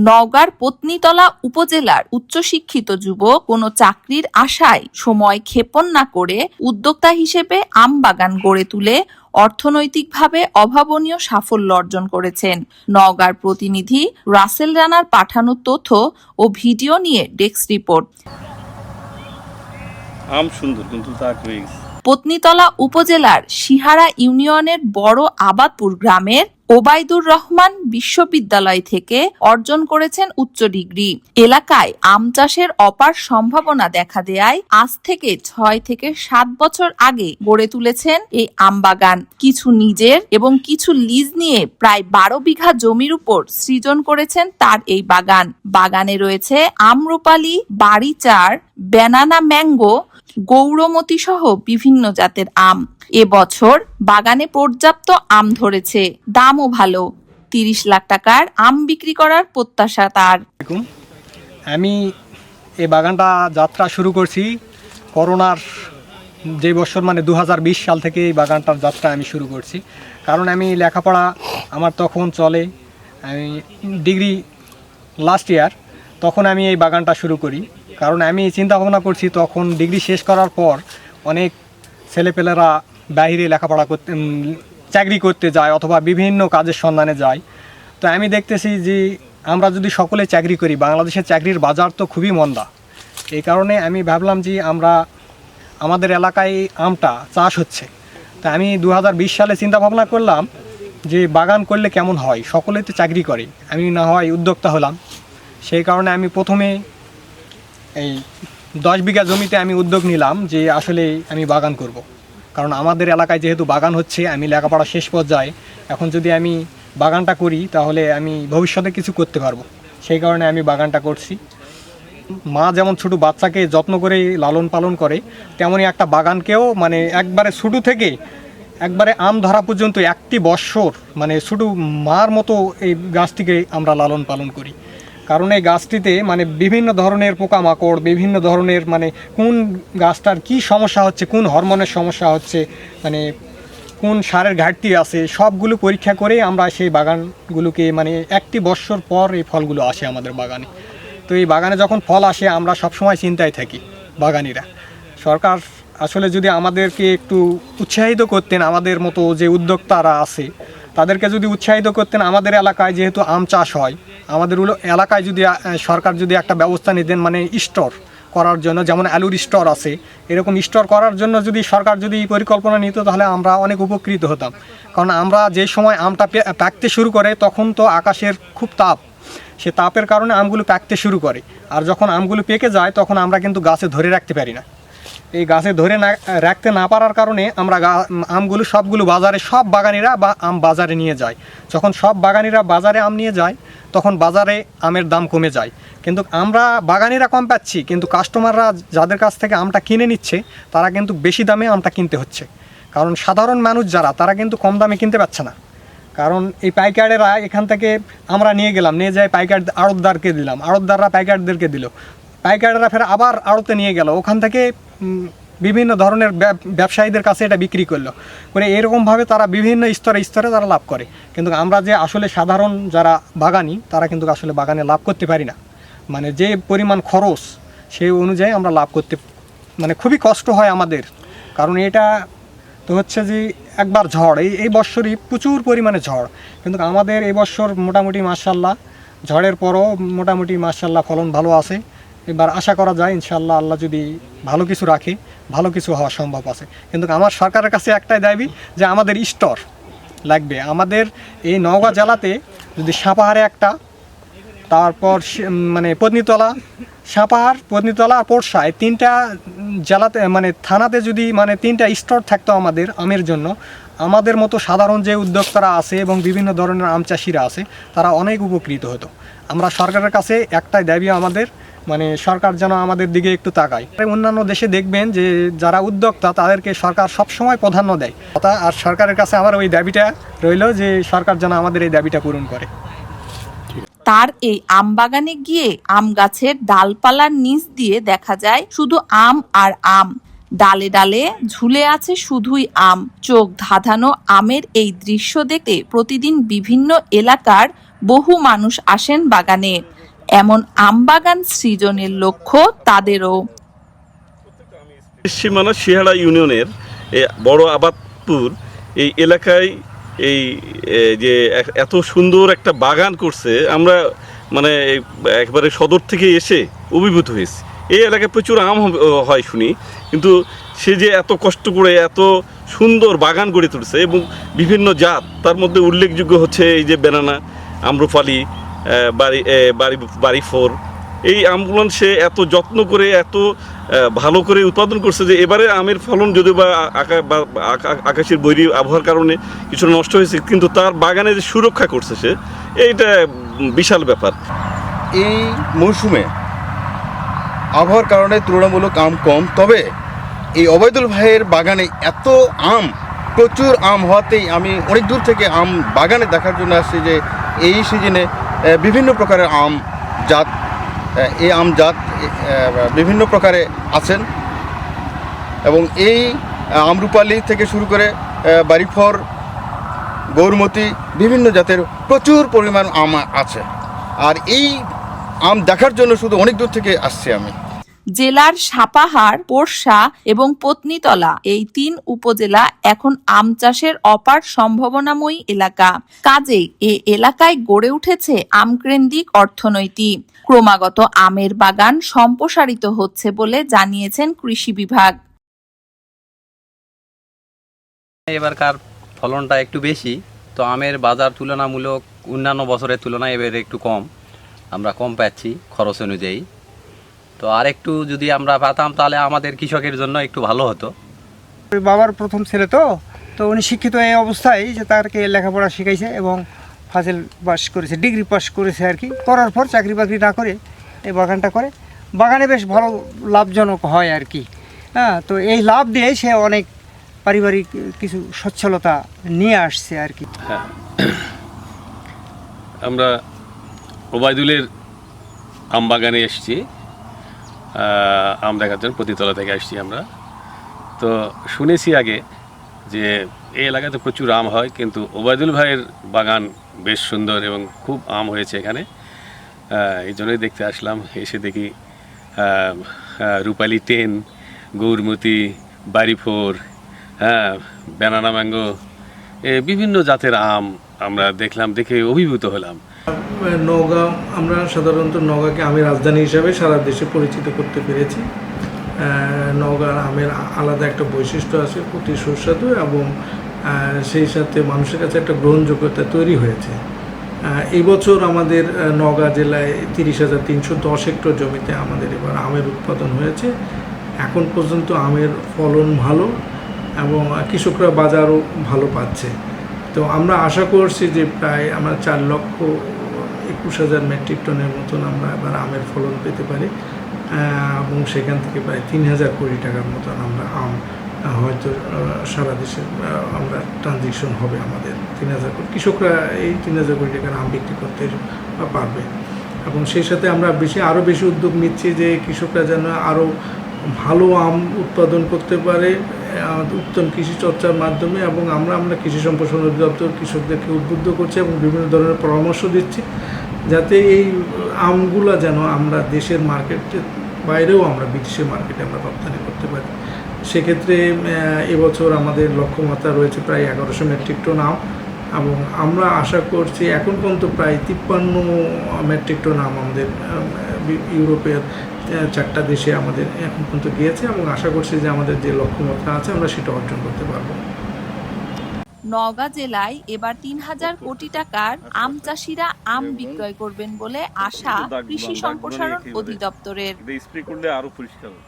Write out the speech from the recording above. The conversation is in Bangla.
নওগাঁর পত্নীতলা উপজেলার উচ্চশিক্ষিত যুবক কোনো চাকরির আশায় সময় ক্ষেপণ না করে উদ্যোক্তা হিসেবে আম বাগান গড়ে তুলে অর্থনৈতিকভাবে অভাবনীয় সাফল্য অর্জন করেছেন। নওগাঁর প্রতিনিধি রাসেল রানার পাঠানো তথ্য ও ভিডিও নিয়ে ডেস্ক রিপোর্ট। আম সুন্দর কিন্তু তা হয়ে গেছে। পত্নীতলা উপজেলার সিহারা ইউনিয়নের বড় আবাদপুর গ্রামের ওবায়দুর রহমান বিশ্ববিদ্যালয় থেকে অর্জন করেছেন উচ্চ ডিগ্রি। এলাকায় আম চাষের অপার সম্ভাবনা দেখা দেয়ায় আজ থেকে 6 থেকে 7 বছর আগে গড়ে তুলেছেন এই আম বাগান। কিছু নিজের এবং কিছু লিজ নিয়ে প্রায় 12 বিঘা জমির উপর সৃজন করেছেন তার এই বাগান। বাগানে রয়েছে আমরুপালি, বাড়িচার, ব্যানানা ম্যাঙ্গো, গৌরমতি সহ বিভিন্ন জাতের আম। এবছর বাগানে পর্যাপ্ত আম ধরেছে, দামও ভালো। 30 লাখ টাকার আম বিক্রি করার প্রত্যাশা তার। আমি এই বাগানটা যাত্রা শুরু করছি করোনার যে বছর, মানে 2020 সাল থেকে এই বাগানটার যাত্রা আমি শুরু করছি। কারণ আমি লেখাপড়া আমার তখন চলে, আমি ডিগ্রি লাস্ট ইয়ার, তখন আমি এই বাগানটা শুরু করি। কারণ আমি চিন্তা ভাবনা করছি তখন ডিগ্রি শেষ করার পর অনেক ছেলেপেলেরা বাইরে লেখাপড়া করতে, চাকরি করতে যায় অথবা বিভিন্ন কাজের সন্ধানে যায়। তো আমি দেখতেছি যে আমরা যদি সকলে চাকরি করি, বাংলাদেশের চাকরির বাজার তো খুবই মন্দা। এই কারণে আমি ভাবলাম যে আমাদের এলাকায় আমটা চাষ হচ্ছে। তা আমি 2020 সালে চিন্তা ভাবনা করলাম যে বাগান করলে কেমন হয়, সকলেই তো চাকরি করে, আমি না হয় উদ্যোক্তা হলাম। সেই কারণে আমি প্রথমে এই 10 বিঘা জমিতে আমি উদ্যোগ নিলাম যে আসলে আমি বাগান করব। কারণ আমাদের এলাকায় যেহেতু বাগান হচ্ছে, আমি লেখাপড়া শেষ পর্যায়ে, এখন যদি আমি বাগানটা করি তাহলে আমি ভবিষ্যতে কিছু করতে পারবো। সেই কারণে আমি বাগানটা করছি। মা যেমন ছোটো বাচ্চাকে যত্ন করে লালন পালন করে, তেমনই একটা বাগানকেও মানে একবারে ছোটো থেকে একবারে আম ধরা পর্যন্ত একটি বৎসর মানে ছোটো মার মতো এই গাছটিকে আমরা লালন পালন করি। কারণ এই গাছটিতে মানে বিভিন্ন ধরনের পোকামাকড়, বিভিন্ন ধরনের মানে কোন গাছটার কি সমস্যা হচ্ছে, কোন হরমোনের সমস্যা হচ্ছে, মানে কোন সারের ঘাটতি আছে, সবগুলো পরীক্ষা করে আমরা সেই বাগানগুলোকে মানে একটি বৎসর পর এই ফলগুলো আসে আমাদের বাগানে। তো এই বাগানে যখন ফল আসে আমরা সবসময় চিন্তায় থাকি বাগানিরা। সরকার আসলে যদি আমাদেরকে একটু উৎসাহিত করতেন, আমাদের মতো যে উদ্যোক্তারা আছে তাদেরকে যদি উৎসাহিত করতেন, আমাদের এলাকায় যেহেতু আম চাষ হয়, আমাদের এলাকায় যদি সরকার যদি একটা ব্যবস্থা নিতেন, মানে স্টোর করার জন্য, যেমন আলুর স্টোর আছে, এরকম স্টোর করার জন্য যদি সরকার যদি পরিকল্পনা নিত তাহলে আমরা অনেক উপকৃত হতাম। কারণ আমরা যে সময় আমটা পাকতে শুরু করে তখন তো আকাশের খুব তাপ, সে তাপের কারণে আমগুলো পাকতে শুরু করে। আর যখন আমগুলো পেকে যায় তখন আমরা কিন্তু গাছে ধরে রাখতে পারি না। এই গাছে ধরে রাখতে না পারার কারণে আমরা আমগুলো সবগুলো বাজারে, সব বাগানিরা বা আম বাজারে নিয়ে যায়। যখন সব বাগানিরা বাজারে আম নিয়ে যায় তখন বাজারে আমের দাম কমে যায়। কিন্তু আমরা বাগানিরা কম পাচ্ছি, কিন্তু কাস্টমাররা যাদের কাছ থেকে আমটা কিনে নিচ্ছে তারা কিন্তু বেশি দামে আমটা কিনতে হচ্ছে। কারণ সাধারণ মানুষ যারা, তারা কিন্তু কম দামে কিনতে পারছে না। কারণ এই পাইকারেরা এখান থেকে আমরা নিয়ে গেলাম, নিয়ে যাই পাইকার আড়তদারকে দিলাম, আড়তদাররা পাইকারদেরকে দিল, পাইকাররা ফের আবার আড়তে নিয়ে গেল, ওখান থেকে বিভিন্ন ধরনের ব্যবসায়ীদের কাছে এটা বিক্রি করলো করে। এরকমভাবে তারা বিভিন্ন স্তরে তারা লাভ করে। কিন্তু আমরা যে আসলে সাধারণ যারা বাগানি, তারা কিন্তু আসলে বাগানে লাভ করতে পারি না। মানে যে পরিমাণ খরচ সেই অনুযায়ী আমরা লাভ করতে মানে খুবই কষ্ট হয় আমাদের। কারণ এটা তো হচ্ছে যে একবার ঝড়, এই বৎসরই প্রচুর পরিমাণে ঝড়। কিন্তু আমাদের এই বৎসর মোটামুটি মাশাআল্লাহ, ঝড়ের পরও মোটামুটি মাশাআল্লাহ ফলন ভালো আছে। এবার আশা করা যায় ইনশাআল্লাহ আল্লাহ যদি ভালো কিছু রাখে, ভালো কিছু হওয়া সম্ভব আছে। কিন্তু আমার সরকারের কাছে একটাই দাবি যে আমাদের স্টোর লাগবে। আমাদের এই নওগাঁ জেলাতে যদি সাপাহারে একটা, তারপর মানে পত্নীতলা, সাপাহার, পত্নীতলা আর পোরশা, এই 3টা জেলাতে মানে থানাতে যদি মানে 3টা স্টোর থাকতো আমাদের আমের জন্য, আমাদের মতো সাধারণ যে উদ্যোক্তারা আছে এবং বিভিন্ন ধরনের আম চাষিরা আছে তারা অনেক উপকৃত হতো। আমরা সরকারের কাছে একটাই দাবি আমাদের, মানে সরকার যেন আমাদের দিকে একটু তাকায়। অন্যান্য দেশে দেখবেন যে যারা উদ্যোক্তা তাদেরকে সরকার সবসময় প্রাধান্য দেয়। আর সরকারের কাছে আমার ওই দাবিটা রইল যে সরকার যেন আমাদের এই দাবিটা পূরণ করে। তার এই আম বাগানে গিয়ে আম গাছের ডালপালার নিচ দিয়ে দেখা যায় শুধু আম আর আম, ডালে ডালে ঝুলে আছে শুধুই আম। চোখ ধাঁধানো আমের এই দৃশ্য দেখতে প্রতিদিন বিভিন্ন এলাকার বহু মানুষ আসেন বাগানে। এমন আম বাগান সৃজনের লক্ষ্য তাদেরও। সীমানা সিহারা ইউনিয়নের বড় আবাদপুর এই এলাকায় এই যে এত সুন্দর একটা বাগান করছে, আমরা মানে একবারে সদর থেকে এসে অভিভূত হয়েছি। এই এলাকায় প্রচুর আম হয় শুনি, কিন্তু সে যে এত কষ্ট করে এত সুন্দর বাগান গড়ে তুলছে এবং বিভিন্ন জাত, তার মধ্যে উল্লেখযোগ্য হচ্ছে এই যে বেনানা, আম্রপালি, বাড়ি ফোর, এই আমগুলো সে এত যত্ন করে এত ভালো করে উৎপাদন করছে যে এবারে আমের ফলন যদিও বা আকাশের বৈরী আবহাওয়ার কারণে কিছু নষ্ট হয়েছে, কিন্তু তার বাগানে যে সুরক্ষা করছে সে, এইটা বিশাল ব্যাপার। এই মৌসুমে আবহাওয়ার কারণে তুলনামূলক আম কম, তবে এই ওবায়দুল ভাইয়ের বাগানে এত আম, প্রচুর আম হওয়াতেই আমি অনেক দূর থেকে আম বাগানে দেখার জন্য আসছি যে এই সিজনে বিভিন্ন প্রকারের আম জাত, এই আম জাত বিভিন্ন প্রকারে আছেন এবং এই আমরুপালি থেকে শুরু করে বাড়িফর, গৌরমতি, বিভিন্ন জাতের প্রচুর পরিমাণ আম আছে। আর এই আম দেখার জন্য শুধু অনেক দূর থেকে আসছি আমি। জেলার সাপাহার, পোরশা এবং পত্নীতলা এই 3 উপজেলা এখন আম চাষের অপার সম্ভাবনাময়ী এলাকা। কাজেই এ এলাকায় গড়ে উঠেছে আমকেন্দ্রিক অর্থনীতি। ক্রমাগত আমের বাগান সম্প্রসারিত হচ্ছে বলে জানিয়েছেন কৃষি বিভাগ। এবারকার ফলনটা একটু বেশি, তো আমের বাজার তুলনামূলক অন্যান্য বছরের তুলনায় এবার একটু কম, আমরা কম পাচ্ছি খরচ অনুযায়ী। তো আর একটু যদি আমরা পাতাম তাহলে আমাদের কৃষকের জন্য একটু ভালো হতো। বাবার প্রথম ছেলে তো উনি শিক্ষিত এই অবস্থায় যে তারকে লেখাপড়া শিখাইছে এবং ফাজিল পাস করেছে, ডিগ্রি পাস করেছে আর কি। করার পর চাকরি বাকরি না করে এই বাগানটা করে, বাগানে বেশ ভালো লাভজনক হয় আর কি। হ্যাঁ, তো এই লাভ দিয়ে সে অনেক পারিবারিক কিছু সচ্ছলতা নিয়ে আসছে আর কি। হ্যাঁ, আমরা ওবায়দুলের আম বাগানে এসেছি, আম দেখার জন্য পতিতলা থেকে আসছি আমরা। তো শুনেছি আগে যে এই এলাকাতে প্রচুর আম হয়, কিন্তু ওবায়দুল ভাইয়ের বাগান বেশ সুন্দর এবং খুব আম হয়েছে এখানে। এই জন্যই দেখতে আসলাম। এসে দেখি রূপালি 10, গৌরমতি, বাড়িফোর, হ্যাঁ, ব্যানানা ম্যাঙ্গো, বিভিন্ন জাতের আম আমরা দেখলাম, দেখে অভিভূত হলাম। নওগাঁ, আমরা সাধারণত নওগাঁকে আমের রাজধানী হিসাবে সারা দেশে পরিচিত করতে পেরেছি। নওগাঁর আমের আলাদা একটা বৈশিষ্ট্য আছে, অতি সুস্বাদু এবং সেই সাথে মানুষের কাছে একটা গ্রহণযোগ্যতা তৈরি হয়েছে। এই বছর আমাদের নওগাঁ জেলায় 30,310 হেক্টর জমিতে আমাদের এবার আমের উৎপাদন হয়েছে। এখন পর্যন্ত আমের ফলন ভালো এবং কৃষকরা বাজারও ভালো পাচ্ছে। তো আমরা আশা করছি যে প্রায় আমরা 4,21,000 মেট্রিক টনের মতন আমরা এবার আমের ফলন পেতে পারি এবং সেখান থেকে প্রায় 3,000 কোটি টাকার মতন আমরা আম হয়তো সারা দেশে আমরা ট্রানজিশন হবে আমাদের 3,000 কোটি। কৃষকরা এই 3,000 কোটি টাকার আম বিক্রি করতে পারবে এবং সেই সাথে আমরা আরও বেশি উদ্যোগ নিচ্ছি যে কৃষকরা যেন আরও ভালো আম উৎপাদন করতে পারে উত্তম কৃষি চর্চার মাধ্যমে। এবং আমরা কৃষি সম্প্রসারণ অধিদপ্তর কৃষকদেরকে উদ্বুদ্ধ করছি এবং বিভিন্ন ধরনের পরামর্শ দিচ্ছি যাতে এই আমগুলা যেন আমরা দেশের মার্কেটের বাইরেও আমরা বিদেশের মার্কেটে আমরা রপ্তানি করতে পারি। সেক্ষেত্রে এবছর আমাদের লক্ষ্যমাত্রা রয়েছে প্রায় 1100 মেট্রিক টন আম এবং আমরা আশা করছি এখন পর্যন্ত প্রায় 53 মেট্রিক টন আম আমাদের ইউরোপের 4টা দেশে আমাদের এখন পর্যন্ত গিয়েছে এবং আশা করছি যে আমাদের যে লক্ষ্যমাত্রা আছে আমরা সেটা অর্জন করতে পারবো। নওগাঁ জেলায় এবার 3,000 কোটি টাকার আম চাষিরা আম বিক্রয় করবেন বলে আশা কৃষি সম্প্রসারণ অধিদপ্তরের। স্প্রে করলে আরো পরিষ্কার হবে।